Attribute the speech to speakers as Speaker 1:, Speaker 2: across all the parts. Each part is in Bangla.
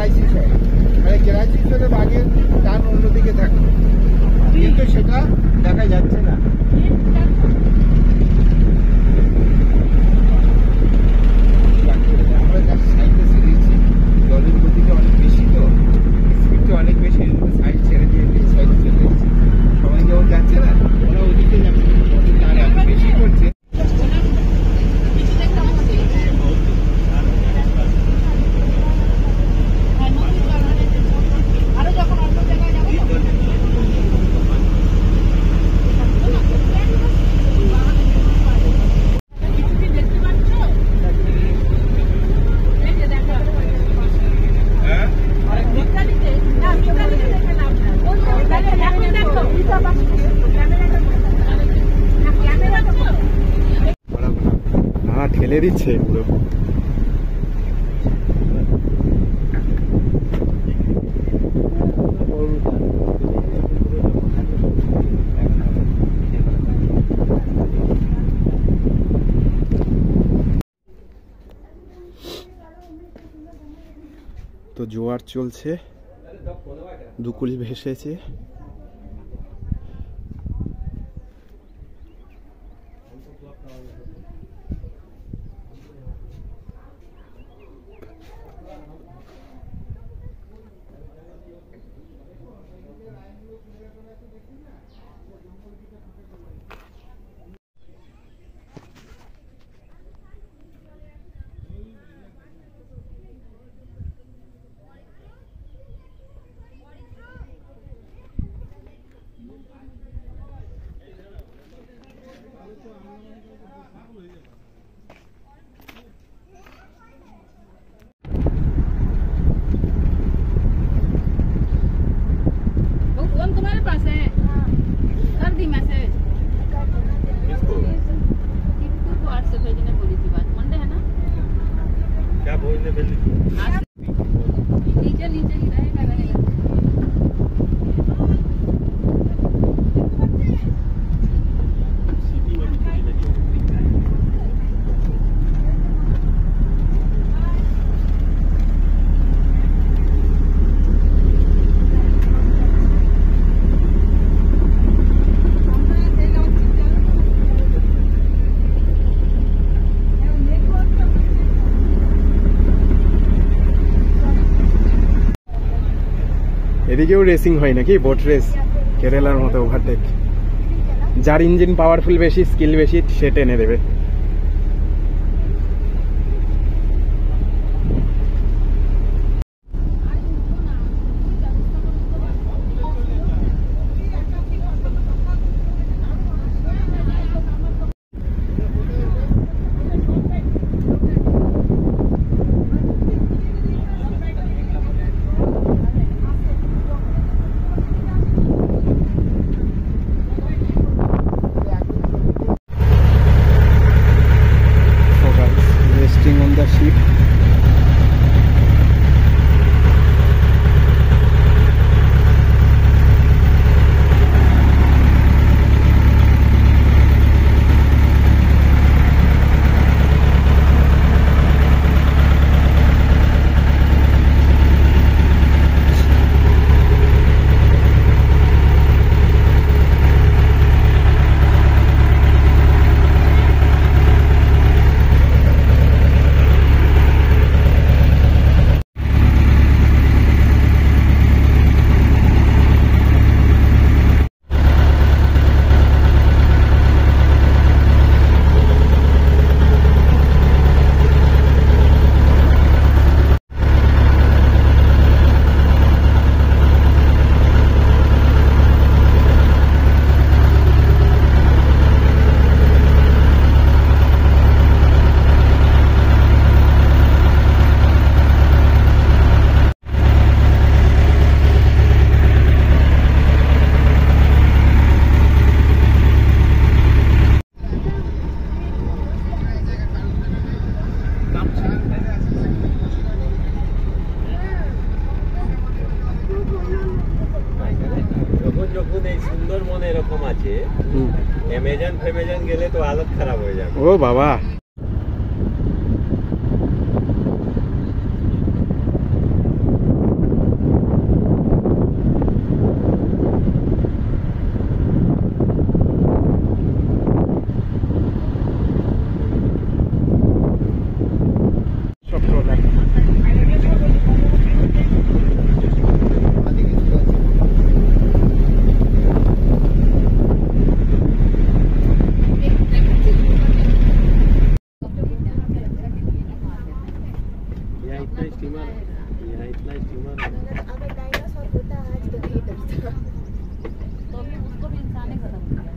Speaker 1: ক্রাইসিস হয়, মানে ক্রাইসিস হলে বাঘের টান অন্যদিকে থাকে, কিন্তু সেটা দেখা যাচ্ছে না। আমরা জাস্ট সাইডে ছেড়েছি, জলের গতিটা অনেক বেশি, তো স্পিডটা অনেক বেশি, সাইড ছেড়ে দিয়ে সাইডে চলে এসেছি। সবাই যেমন যাচ্ছে না, ওরা ওদিকে যাচ্ছে, তার এত বেশি করছে।
Speaker 2: ঠেলে দিচ্ছে পুরো। তো জোয়ার চলছে, দুকুল ভেসেছে।
Speaker 3: तुम्हारे पास है, कर दी मैसेज किसको को 8 से भेजने बोली थी, बात मंडे है ना,
Speaker 2: क्या बोलने बोली
Speaker 3: नीचे नीचे ही रहेगा रहेगा।
Speaker 2: এদিকেও রেসিং হয় নাকি, বোট রেস, কেরালার মতো ওভারটেক। যার ইঞ্জিন পাওয়ারফুল বেশি, স্কিল বেশি, সে টেনে দেবে। On the ship.
Speaker 4: সুন্দরবন এরকম আছে, অ্যামাজন ফ্যামাজন গেলে তো হালত খারাপ হয়ে যাবে।
Speaker 2: ও বাবা,
Speaker 4: यहाँ इतना स्टीमर
Speaker 5: अगर डायनासोर होता आज तो नहीं डरता।
Speaker 3: तो अभी उसको भी इंसान ही खत्म किया है।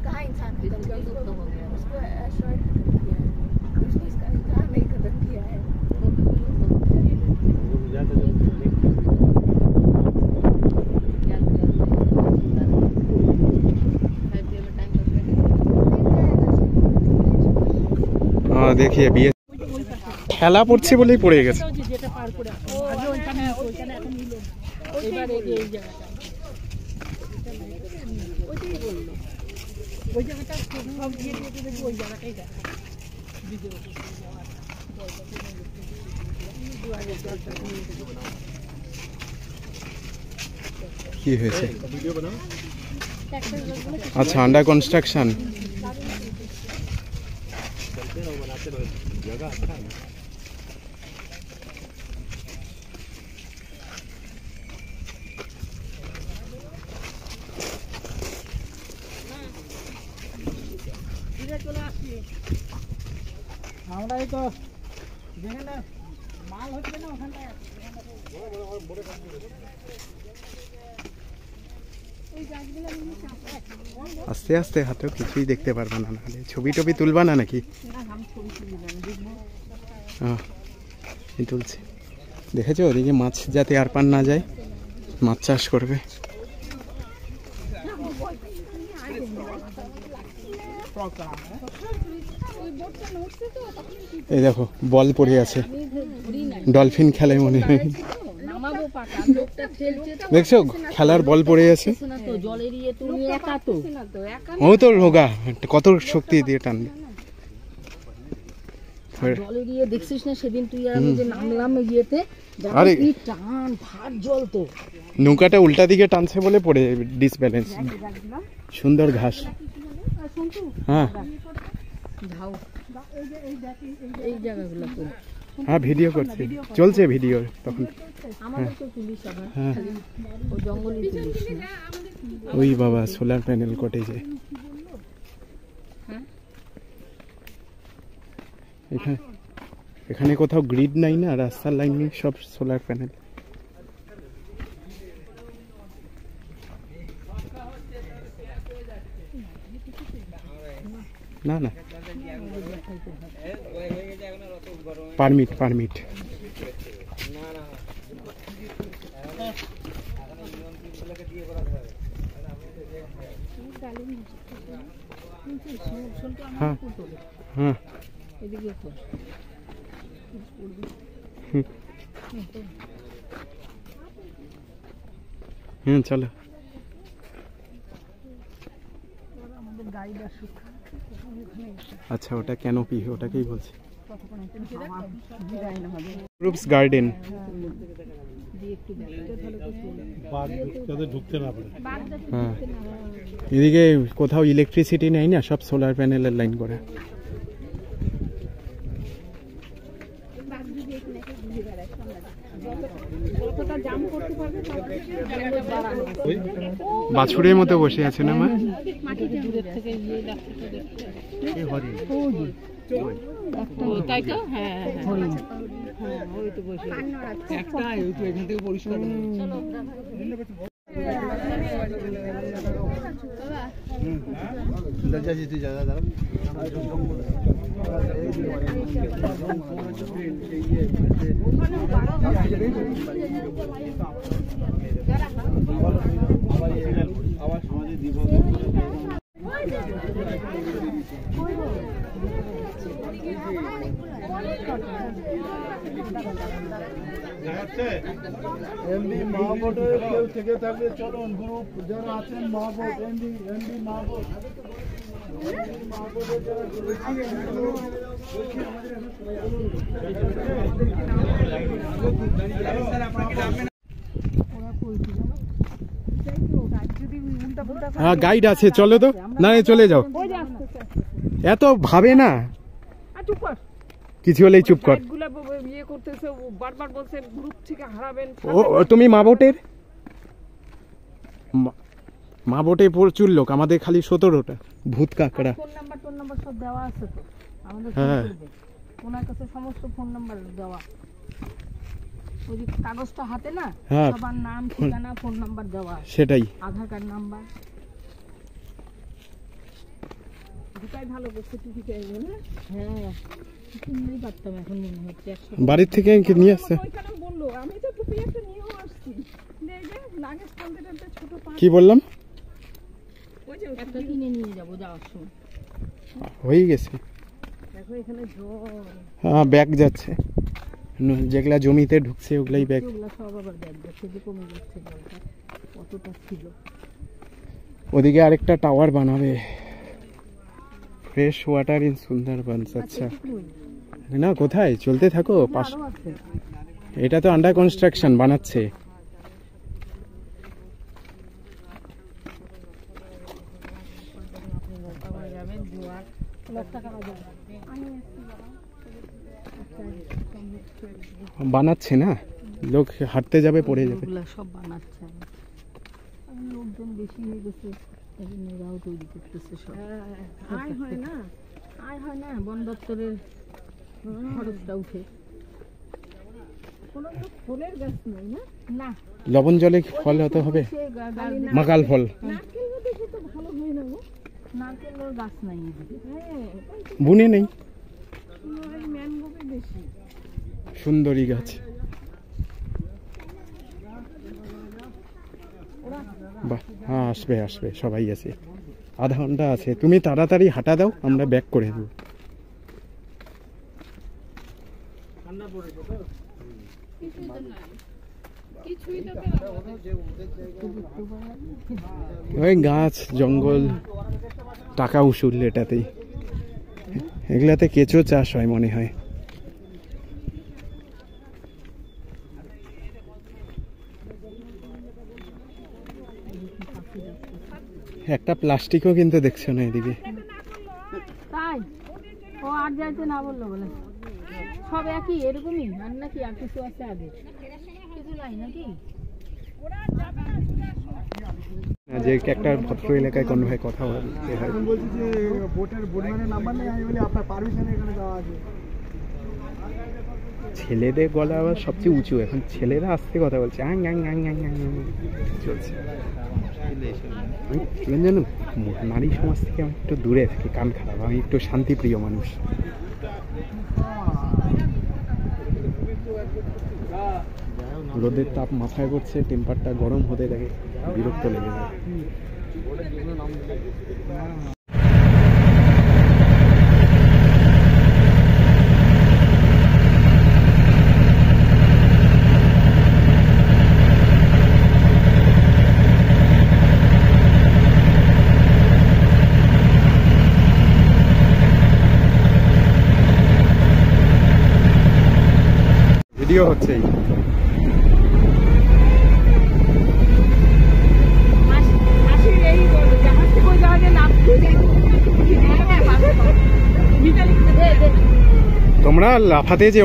Speaker 5: कहाँ इंसान खत्म किया
Speaker 3: विलुप्त
Speaker 5: उसको?
Speaker 3: हो गया है।
Speaker 5: उसको एस्ट्रॉइड खत्म किया है, उसको इसका इंसान नहीं खत्म किया है।
Speaker 3: वो भी विलुप्त हो गया है।
Speaker 4: जाता
Speaker 3: क्या किया उसने? 5 में टाइम करके
Speaker 2: হ্যাঁ দেখিয়ে বিয়ে খেলা পড়ছে বলেই পড়ে গেছে।
Speaker 6: যেটা পার করে আগে ওইখানে এখন নিল এবার এই যে এই জায়গাটা ওইটাই বললো ওই জায়গাটা সব দিয়ে দিয়ে দেখবো ওই জায়গাটাই দেখা ভিডিও
Speaker 2: কি হয়েছে? আচ্ছা, আন্ডার কনস্ট্রাকশন।
Speaker 4: जगह अच्छा है।
Speaker 6: আমরাই তো যেখানে মাল হচ্ছে না ওখানটায়
Speaker 2: আস্তে আস্তে হাতেও কিছুই দেখতে পারবা না, নাহলে ছবি টবি তুলবা না নাকি? হ্যাঁ তুলছি। দেখেছো ওদিকে মাছ যাতে আর পান না যায়, মাছ চাষ করবে। এই দেখো বল পড়ে আছে, ডলফিন খেলায় মনে হয়। দেখছো খেলার বল পড়ে আছে। ও তো রোগা, কত শক্তি দিয়ে টানবে।
Speaker 6: জলে দিয়ে দেখছিস না সেদিন তুই আর আমি যে নামলাম ইয়েতে,
Speaker 2: আরে
Speaker 6: কি টান ভার জল তো।
Speaker 2: নৌকাটা উল্টা দিকে টানছে বলে পড়ে ডিসব্যালেন্স। সুন্দর ঘাস। হ্যাঁ
Speaker 6: এই জায়গাগুলো তো
Speaker 2: হ্যাঁ ভিডিও করছি, চলছে ভিডিও তখন।
Speaker 6: আমাদের তো পুলিশ আবার খালি ওই জঙ্গলি পুলিশ না।
Speaker 2: ওই বাবা সোলার প্যানেল কটেছে এখানে। এখানে কোথাও গ্রিড নাই না, রাস্তার লাইন নেই, সব সোলার প্যানেল। না না পারমিট পারমিট হ্যাঁ হ্যাঁ
Speaker 6: এদিকে তো
Speaker 2: হুম চলো।
Speaker 6: আমাদের গাইড আসুক।
Speaker 2: আচ্ছা ওটা ক্যানোপি, ওটাকেই বলছি।
Speaker 6: ডিজাইন হবে
Speaker 2: গ্রুপস গার্ডেন।
Speaker 6: দিয়ে একটু ব্যাগটা তাহলে তো
Speaker 2: হ্যাঁ এদিকে কোথাও ইলেকট্রিসিটি নেই না, সব সোলার প্যানেলের লাইন করে। বাছুরের মতো বসে আছে না মা?
Speaker 6: তাই তো হ্যাঁ ওই তো বসে একটা এখান থেকে পরিষ্কার
Speaker 7: এমডি মহাবোটের কেউ থেকে থাকলে চলুন, গ্রুপ যারা আছেন মহাবোট এমডি মহাবোট মহাবোটের যারা
Speaker 2: হ্যাঁ গাইড আছে, চলো তো। না চলে যাও, এত ভাবে না, কিছু হলেই চুপ কর।
Speaker 6: ইয়ে করতেছে বারবার বলছে গ্রুপ থেকে হারাবেন।
Speaker 2: ও তুমি মা বোটে প্রচুর লোক, আমাদের খালি 17টা ভূত কাকড়া।
Speaker 6: ফোন নাম্বার সব দেওয়া আছে তো আমাদের।
Speaker 2: হ্যাঁ
Speaker 6: ওনার কাছে সমস্ত ফোন নাম্বার দেওয়া। ওই যে কাগজটা হাতে না,
Speaker 2: হ্যাঁ।
Speaker 6: সবার নাম ঠিকানা ফোন নাম্বার দেওয়া আছে,
Speaker 2: সেটাই।
Speaker 6: আধার কার্ড নাম্বার। দুটাই ভালো করছে টুপি চাইবে না। হ্যাঁ কিনলেই পারতাম, এখন মনে হচ্ছে 100
Speaker 2: বাড়ির থেকে নিয়ে আসছে।
Speaker 6: ওইখানে বললো, আমি তো টুপি একটা নিয়েও আসছি। এই যে লাগেজ টানতে টানতে ছোট পা,
Speaker 2: কি বললাম?
Speaker 6: ওই যে একটা কিনে নিয়ে যাবো যাওয়ার সময়।
Speaker 2: হয়ে গেছে।
Speaker 6: দেখো এখানে জল,
Speaker 2: হ্যাঁ ব্যাগ যাচ্ছে, যেগুলা জমিতে ঢুকছে ওগুলাই ব্যাগ।
Speaker 6: ওগুলো সব আবার ব্যাগ যাচ্ছে, যে কমে যাচ্ছে জলটা, কতটা ছিল।
Speaker 2: ওদিকে আরেকটা টাওয়ার বানাবে, ফ্রেশ ওয়াটার ইন সুন্দরবনস। আচ্ছা না, কোথায়? চলতে থাকো পাশ।
Speaker 6: আরো আছে।
Speaker 2: এটা তো আন্ডার কনস্ট্রাকশন, বানাচ্ছে। বানাচ্ছে না, লোক হাঁটতে যাবে পড়ে যাবে।
Speaker 6: ওগুলা সব বানাচ্ছে, এখন লোকজন বেশি হয়ে গেছে, এই জন্য এরাও তৈরি করতেছে সব। আয় হয় না, আয় হয় না, বন দপ্তরের খরচটা উঠে। কোনো তো ফলের গাছ নেই না, না
Speaker 2: লবণ জলে ফল হতে হবে, মাকাল ফল।
Speaker 6: নারকেল দেখে তো ভালো হয় না গো, নারকেলের গাছ নাই এদিকে। হ্যাঁ
Speaker 2: বুনে নেই,
Speaker 6: ম্যানগ্রোভে বেশি।
Speaker 2: সুন্দরী গাছ। বাহ, হ্যাঁ আসবে আসবে, সবাই আছে, আধা ঘন্টা আছে। তুমি তাড়াতাড়ি হাঁটা দাও, আমরা ব্যাক করে দেবো। ওই গাছ জঙ্গল, টাকা উসুল এটাতেই। এগুলাতে কেঁচো চাষ হয় মনে হয়। একটা প্লাস্টিকও কিন্তু দেখছো না এদিকে।
Speaker 6: তাই ও আর যাইতে না বললো বলে, সব একই এরকমই আর নাকি, আর কিছু আছে আগে, কিছু নাই নাকি?
Speaker 2: যে একটা ভদ্র এলাকায় কোন ভাই কথা বলতে হয়।
Speaker 7: এখন বলছি যে বোটের বোটম্যানের নাম্বার নেই, আমি বলি আপনার পারমিশনে এখানে যাওয়া আছে।
Speaker 2: ছেলেদের গলা আবার সবচেয়ে উঁচু, এখন ছেলেরা আস্তে কথা বলছে, আং আং আং আং আং আং চলছে। আমি জানো, নারী সমাজ থেকে আমি একটু দূরে থাকি, কান খারাপ, আমি একটু শান্তিপ্রিয় মানুষ। রোদের তাপ মাথায় পড়ছে, টেম্পারটা গরম হতে থাকে, বিরক্ত লেগে যায়। ভিডিও হচ্ছে। তোমরা লাফাতে যে